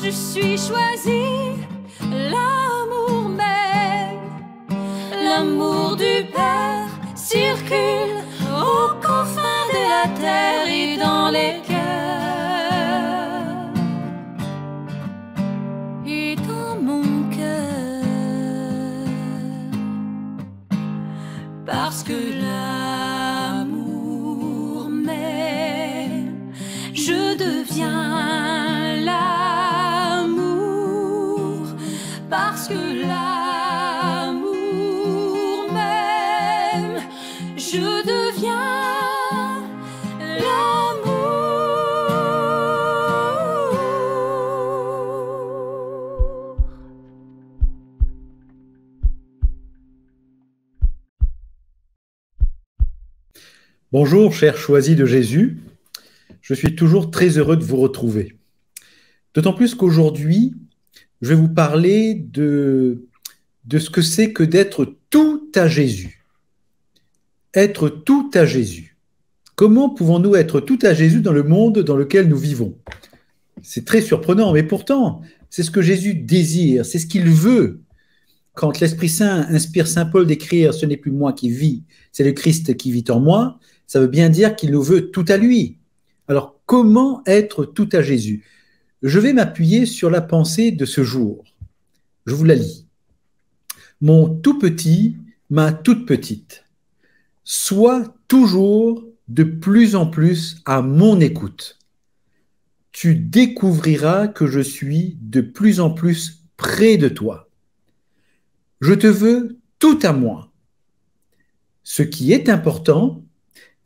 je suis choisie, l'amour même, l'amour du Père circule aux confins de la terre et dans les cœurs et dans mon cœur, parce que l'amour m'aime, je deviens l'amour, parce que l'amour m'aime, je deviens l'amour. Bonjour, chers choisis de Jésus. Je suis toujours très heureux de vous retrouver. D'autant plus qu'aujourd'hui, je vais vous parler de ce que c'est que d'être tout à Jésus. Être tout à Jésus. Comment pouvons-nous être tout à Jésus dans le monde dans lequel nous vivons? C'est très surprenant, mais pourtant, c'est ce que Jésus désire, c'est ce qu'il veut. Quand l'Esprit Saint inspire Saint Paul d'écrire « Ce n'est plus moi qui vis, c'est le Christ qui vit en moi », ça veut bien dire qu'il nous veut tout à lui. Alors, comment être tout à Jésus? Je vais m'appuyer sur la pensée de ce jour. Je vous la lis. Mon tout petit, ma toute petite, sois toujours de plus en plus à mon écoute. Tu découvriras que je suis de plus en plus près de toi. Je te veux tout à moi. Ce qui est important,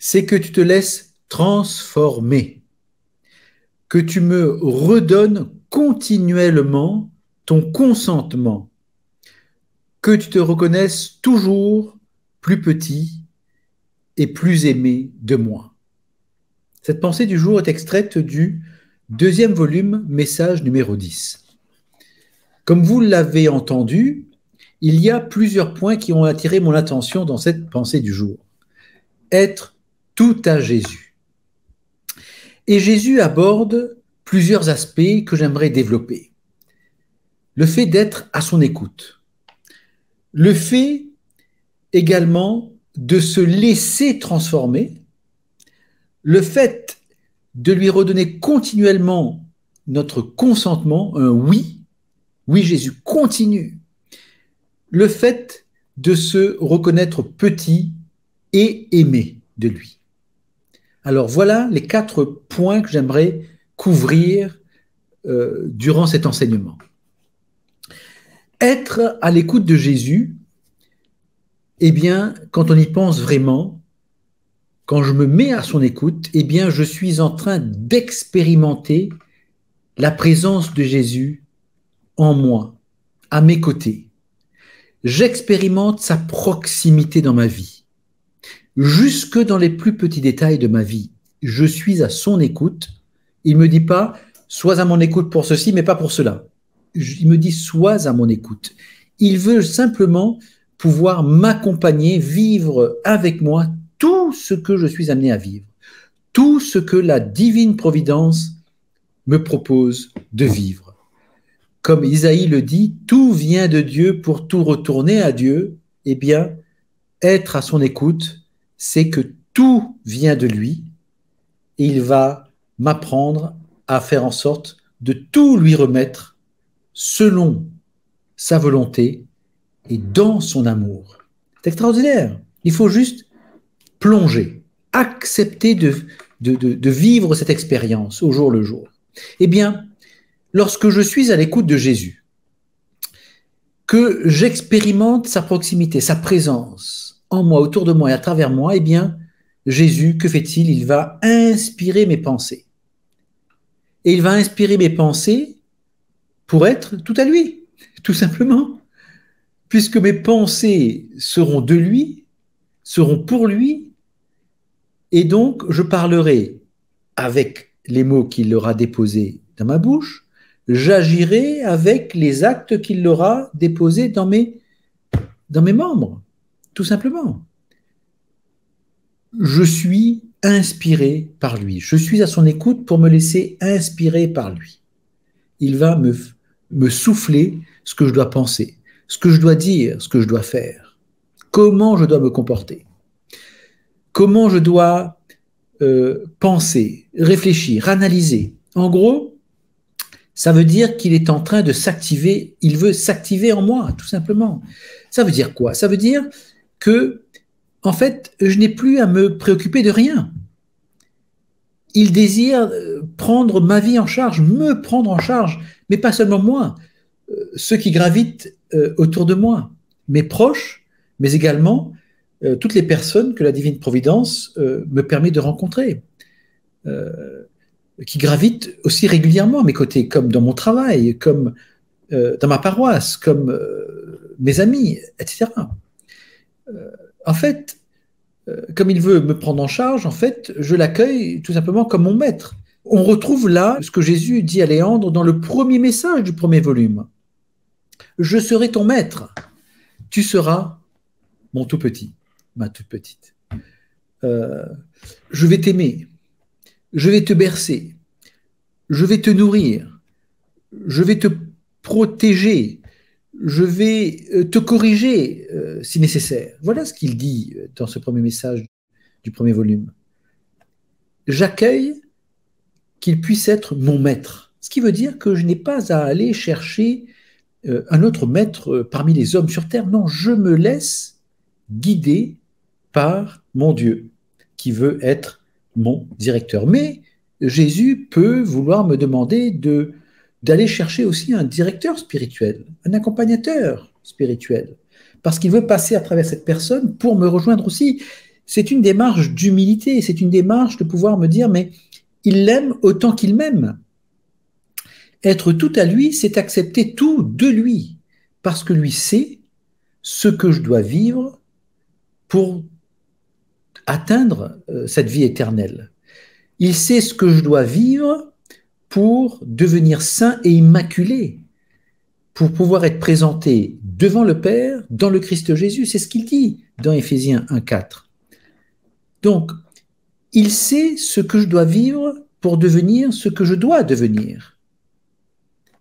c'est que tu te laisses transformer, que tu me redonnes continuellement ton consentement, que tu te reconnaisses toujours plus petit et plus aimé de moi. Cette pensée du jour est extraite du 2e volume, message numéro 10. Comme vous l'avez entendu, il y a plusieurs points qui ont attiré mon attention dans cette pensée du jour. Être tout à Jésus. Et Jésus aborde plusieurs aspects que j'aimerais développer. Le fait d'être à son écoute. Le fait également de se laisser transformer. Le fait de lui redonner continuellement notre consentement, un oui. Oui, Jésus, continue. Le fait de se reconnaître petit et aimé de lui. Alors voilà les 4 points que j'aimerais couvrir durant cet enseignement. Être à l'écoute de Jésus, eh bien, quand on y pense vraiment, quand je me mets à son écoute, eh bien, je suis en train d'expérimenter la présence de Jésus en moi, à mes côtés. J'expérimente sa proximité dans ma vie. Jusque dans les plus petits détails de ma vie, je suis à son écoute. Il ne me dit pas « sois à mon écoute pour ceci, mais pas pour cela ». Il me dit « sois à mon écoute ». Il veut simplement pouvoir m'accompagner, vivre avec moi tout ce que je suis amené à vivre, tout ce que la divine providence me propose de vivre. Comme Isaïe le dit, tout vient de Dieu pour tout retourner à Dieu. Eh bien, être à son écoute, c'est que tout vient de lui et il va m'apprendre à faire en sorte de tout lui remettre selon sa volonté et dans son amour. C'est extraordinaire. Il faut juste plonger, accepter de vivre cette expérience au jour le jour. Eh bien, lorsque je suis à l'écoute de Jésus, que j'expérimente sa proximité, sa présence en moi, autour de moi et à travers moi, eh bien, Jésus, que fait-il? Il va inspirer mes pensées. Et il va inspirer mes pensées pour être tout à lui, tout simplement. Puisque mes pensées seront de lui, seront pour lui, et donc je parlerai avec les mots qu'il aura déposés dans ma bouche, j'agirai avec les actes qu'il aura déposés dans mes membres, tout simplement. Je suis inspiré par lui. Je suis à son écoute pour me laisser inspirer par lui. il va me souffler ce que je dois penser, ce que je dois dire, ce que je dois faire, comment je dois me comporter, comment je dois penser, réfléchir, analyser. En gros, ça veut dire qu'il est en train de s'activer, il veut s'activer en moi, tout simplement. Ça veut dire quoi? Ça veut dire que, en fait, je n'ai plus à me préoccuper de rien. Il désire prendre ma vie en charge, me prendre en charge, mais pas seulement moi, ceux qui gravitent autour de moi, mes proches, mais également toutes les personnes que la divine providence me permet de rencontrer, qui gravitent aussi régulièrement à mes côtés, comme dans mon travail, comme dans ma paroisse, comme mes amis, etc. En fait, comme il veut me prendre en charge, en fait, je l'accueille tout simplement comme mon maître. On retrouve là ce que Jésus dit à Léandre dans le premier message du premier volume. Je serai ton maître, tu seras mon tout petit, ma toute petite. Je vais t'aimer, je vais te bercer, je vais te nourrir, je vais te protéger, je vais te corriger si nécessaire. Voilà ce qu'il dit dans ce premier message du premier volume. J'accueille qu'il puisse être mon maître, ce qui veut dire que je n'ai pas à aller chercher un autre maître parmi les hommes sur terre. Non, je me laisse guider par mon Dieu, qui veut être mon directeur. Mais Jésus peut vouloir me demander d'aller chercher aussi un directeur spirituel, un accompagnateur spirituel, parce qu'il veut passer à travers cette personne pour me rejoindre aussi. C'est une démarche d'humilité, c'est une démarche de pouvoir me dire, mais il l'aime autant qu'il m'aime. Être tout à lui, c'est accepter tout de lui, parce que lui sait ce que je dois vivre pour atteindre cette vie éternelle. Il sait ce que je dois vivre pour devenir saint et immaculé, pour pouvoir être présenté devant le Père dans le Christ Jésus. C'est ce qu'il dit dans Éphésiens 1,4. Donc, il sait ce que je dois vivre pour devenir ce que je dois devenir.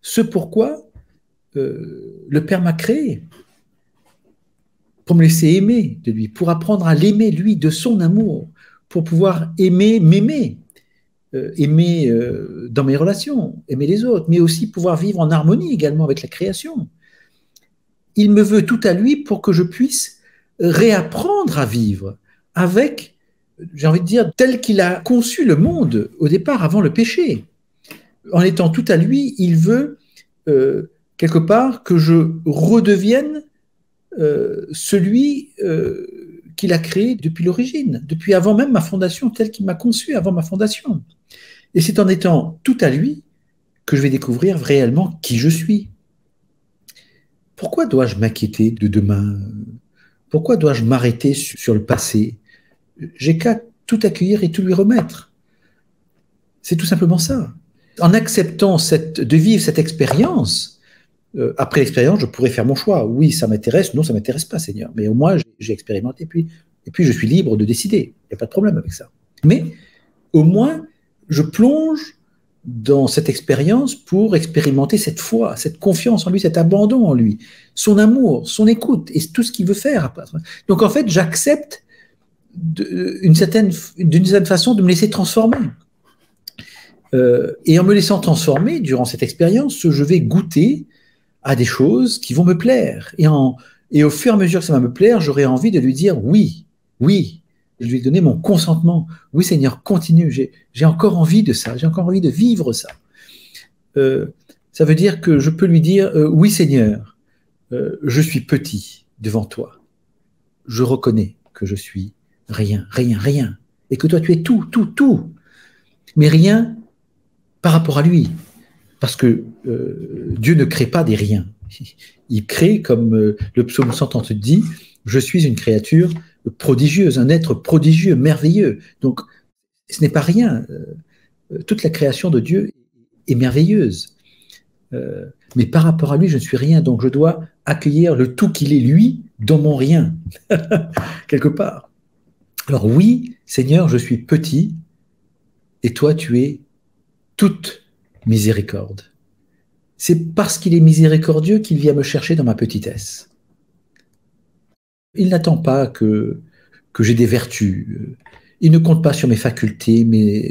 Ce pourquoi le Père m'a créé, pour me laisser aimer de lui, pour apprendre à l'aimer, lui, de son amour, pour pouvoir aimer, m'aimer, aimer dans mes relations, aimer les autres, mais aussi pouvoir vivre en harmonie également avec la création. Il me veut tout à lui pour que je puisse réapprendre à vivre avec, j'ai envie de dire, tel qu'il a conçu le monde au départ, avant le péché. En étant tout à lui, il veut quelque part que je redevienne celui qu'il a créé depuis l'origine, depuis avant même ma fondation, tel qu'il m'a conçu avant ma fondation. Et c'est en étant tout à lui que je vais découvrir réellement qui je suis. Pourquoi dois-je m'inquiéter de demain? Pourquoi dois-je m'arrêter sur le passé? J'ai qu'à tout accueillir et tout lui remettre. C'est tout simplement ça. En acceptant de vivre cette expérience, après l'expérience, je pourrais faire mon choix. Oui, ça m'intéresse, non, ça ne m'intéresse pas, Seigneur. Mais au moins, j'ai expérimenté, et puis je suis libre de décider. Il n'y a pas de problème avec ça. Mais au moins, je plonge dans cette expérience pour expérimenter cette foi, cette confiance en lui, cet abandon en lui, son amour, son écoute et tout ce qu'il veut faire. Donc en fait, j'accepte d'une certaine façon de me laisser transformer. Et en me laissant transformer durant cette expérience, je vais goûter à des choses qui vont me plaire. Et au fur et à mesure que ça va me plaire, j'aurai envie de lui dire oui, oui. Je lui ai donné mon consentement. Oui, Seigneur, continue. J'ai encore envie de ça. J'ai encore envie de vivre ça. Ça veut dire que je peux lui dire oui, Seigneur, je suis petit devant toi. Je reconnais que je suis rien, rien, rien. Et que toi, tu es tout, tout, tout. Mais rien par rapport à lui. Parce que Dieu ne crée pas des riens. Il crée, comme le psaume 130 dit, je suis une créature prodigieuse, un être prodigieux, merveilleux. Donc, ce n'est pas rien. Toute la création de Dieu est merveilleuse. Mais par rapport à lui, je ne suis rien. Donc, je dois accueillir le tout qu'il est, lui, dans mon rien, quelque part. Alors oui, Seigneur, je suis petit, et toi, tu es toute miséricorde. C'est parce qu'il est miséricordieux qu'il vient me chercher dans ma petitesse. Il n'attend pas que j'ai des vertus. Il ne compte pas sur mes facultés,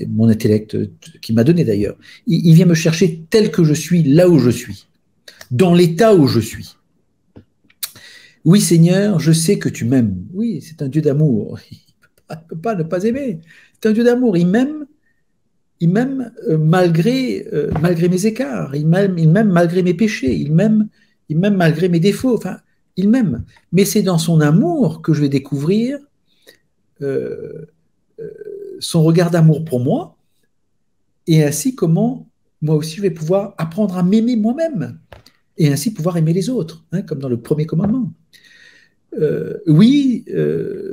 mon intellect, qu'il m'a donné d'ailleurs. Il vient me chercher tel que je suis, là où je suis, dans l'état où je suis. Oui, Seigneur, je sais que tu m'aimes. Oui, c'est un Dieu d'amour. Il ne peut pas ne pas aimer. C'est un Dieu d'amour. Il m'aime malgré mes écarts. Il m'aime malgré mes péchés. Il m'aime malgré mes défauts. Enfin, il m'aime. Mais c'est dans son amour que je vais découvrir son regard d'amour pour moi, et ainsi comment moi aussi je vais pouvoir apprendre à m'aimer moi-même, et ainsi pouvoir aimer les autres, hein, comme dans le premier commandement. Oui,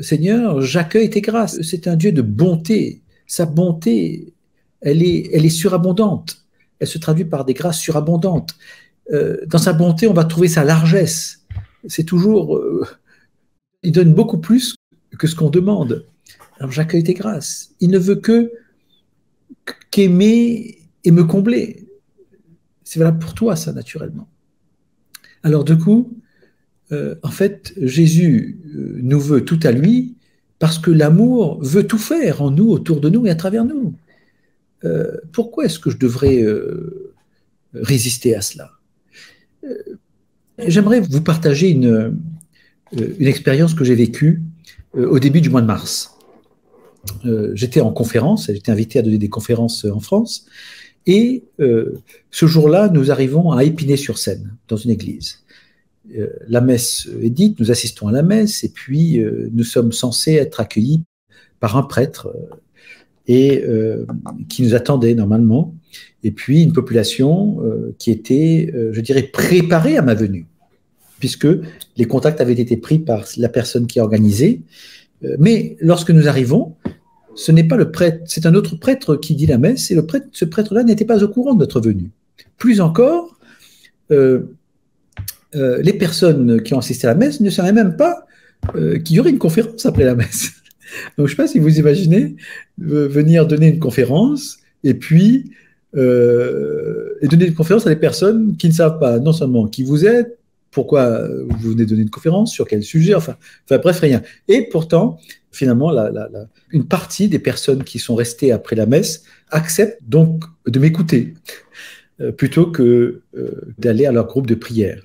Seigneur, j'accueille tes grâces. C'est un Dieu de bonté. Sa bonté, elle est surabondante. Elle se traduit par des grâces surabondantes. Dans sa bonté, on va trouver sa largesse. C'est toujours... il donne beaucoup plus que ce qu'on demande. Alors j'accueille tes grâces. Il ne veut qu'aimer et me combler. C'est valable pour toi, ça, naturellement. Alors du coup, en fait, Jésus nous veut tout à lui parce que l'amour veut tout faire en nous, autour de nous et à travers nous. Pourquoi est-ce que je devrais résister à cela? J'aimerais vous partager une expérience que j'ai vécue au début du mois de mars. J'étais en conférence, j'étais invité à donner des conférences en France, et ce jour-là, nous arrivons à Épinay-sur-Seine, dans une église. La messe est dite, nous assistons à la messe, et puis nous sommes censés être accueillis par un prêtre et qui nous attendait normalement, et puis une population qui était, je dirais, préparée à ma venue, puisque les contacts avaient été pris par la personne qui a organisé. Mais lorsque nous arrivons, ce n'est pas le prêtre, c'est un autre prêtre qui dit la messe, et ce prêtre-là n'était pas au courant de notre venue. Plus encore, les personnes qui ont assisté à la messe ne savaient même pas qu'il y aurait une conférence après la messe. Donc je ne sais pas si vous imaginez venir donner une conférence et puis donner une conférence à des personnes qui ne savent pas non seulement qui vous êtes, pourquoi vous venez donner une conférence, sur quel sujet, enfin bref, rien. Et pourtant, finalement, une partie des personnes qui sont restées après la messe acceptent donc de m'écouter plutôt que d'aller à leur groupe de prière.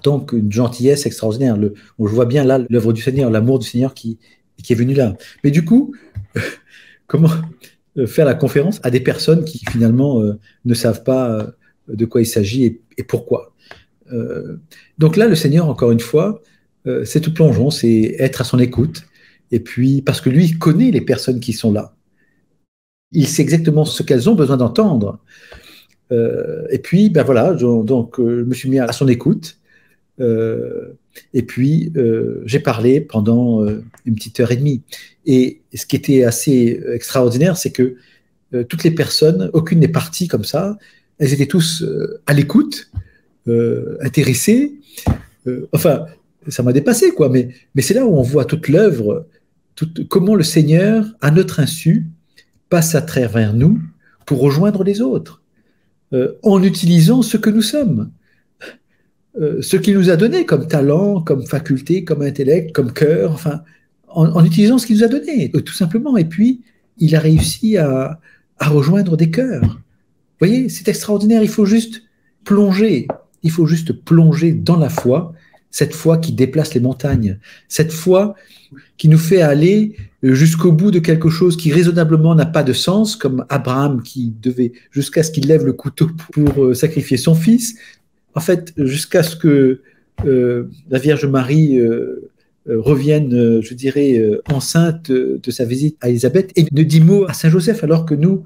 Donc, une gentillesse extraordinaire. Je vois bien là l'œuvre du Seigneur, l'amour du Seigneur qui est venu là. Mais du coup, comment faire la conférence à des personnes qui finalement ne savent pas de quoi il s'agit et pourquoi? Donc là, le Seigneur, encore une fois, c'est tout plongeon, c'est être à son écoute. Et puis, parce que lui, il connaît les personnes qui sont là. Il sait exactement ce qu'elles ont besoin d'entendre. Et puis, ben voilà, donc je me suis mis à son écoute. Et puis, j'ai parlé pendant une petite heure et demie. Et ce qui était assez extraordinaire, c'est que toutes les personnes, aucune n'est partie comme ça, elles étaient tous à l'écoute, intéressées. Enfin, ça m'a dépassé, quoi. Mais c'est là où on voit toute l'œuvre, comment le Seigneur, à notre insu, passe à travers nous pour rejoindre les autres, en utilisant ce que nous sommes. Ce qu'il nous a donné comme talent, comme faculté, comme intellect, comme cœur, enfin, en utilisant ce qu'il nous a donné, tout simplement. Et puis, il a réussi à rejoindre des cœurs. Vous voyez, c'est extraordinaire. Il faut juste plonger dans la foi, cette foi qui déplace les montagnes, cette foi qui nous fait aller jusqu'au bout de quelque chose qui raisonnablement n'a pas de sens, comme Abraham qui devait, jusqu'à ce qu'il lève le couteau pour sacrifier son fils. En fait, jusqu'à ce que la Vierge Marie revienne, je dirais, enceinte de sa visite à Élisabeth et ne dit mot à Saint Joseph, alors que nous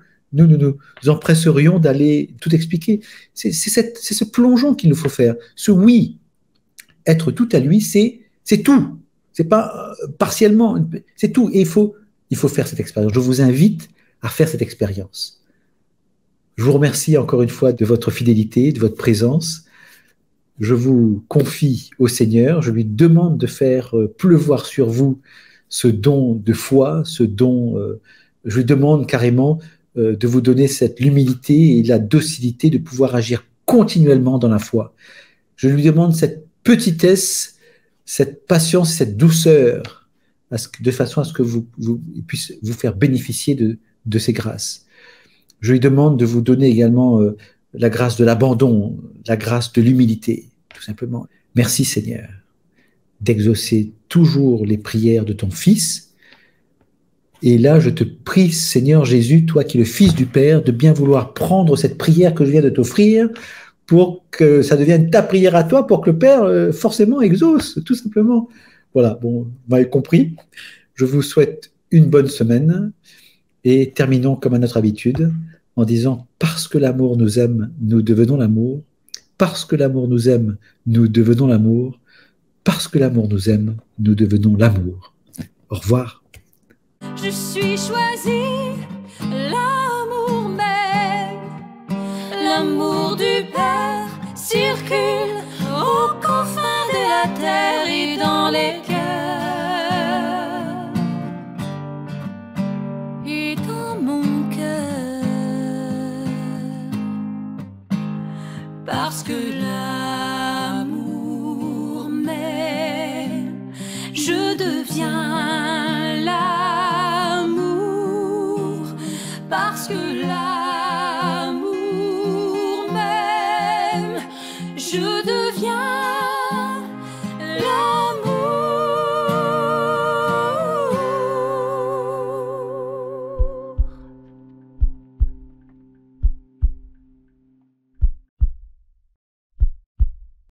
empresserions d'aller tout expliquer. C'est ce plongeon qu'il nous faut faire. Ce oui, être tout à lui, c'est tout. C'est pas partiellement, c'est tout. Et il faut faire cette expérience. Je vous invite à faire cette expérience. Je vous remercie encore une fois de votre fidélité, de votre présence. Je vous confie au Seigneur, je lui demande de faire pleuvoir sur vous ce don de foi, ce don, je lui demande carrément de vous donner cette l'humilité et la docilité de pouvoir agir continuellement dans la foi. Je lui demande cette petitesse, cette patience, cette douceur, de façon à ce que il puisse vous faire bénéficier de ces grâces. Je lui demande de vous donner également la grâce de l'abandon, la grâce de l'humilité, tout simplement. Merci Seigneur d'exaucer toujours les prières de ton Fils. Et là, je te prie, Seigneur Jésus, toi qui es le Fils du Père, de bien vouloir prendre cette prière que je viens de t'offrir pour que ça devienne ta prière à toi, pour que le Père forcément exauce, tout simplement. Voilà, bon, vous m'avez compris. Je vous souhaite une bonne semaine et terminons comme à notre habitude en disant « Parce que l'amour nous aime, nous devenons l'amour. Parce que l'amour nous aime, nous devenons l'amour. Parce que l'amour nous aime, nous devenons l'amour. » Au revoir. Je suis choisi, l'amour m'aime, l'amour du Père circule aux confins de la terre et dans les cœurs et dans mon cœur, parce que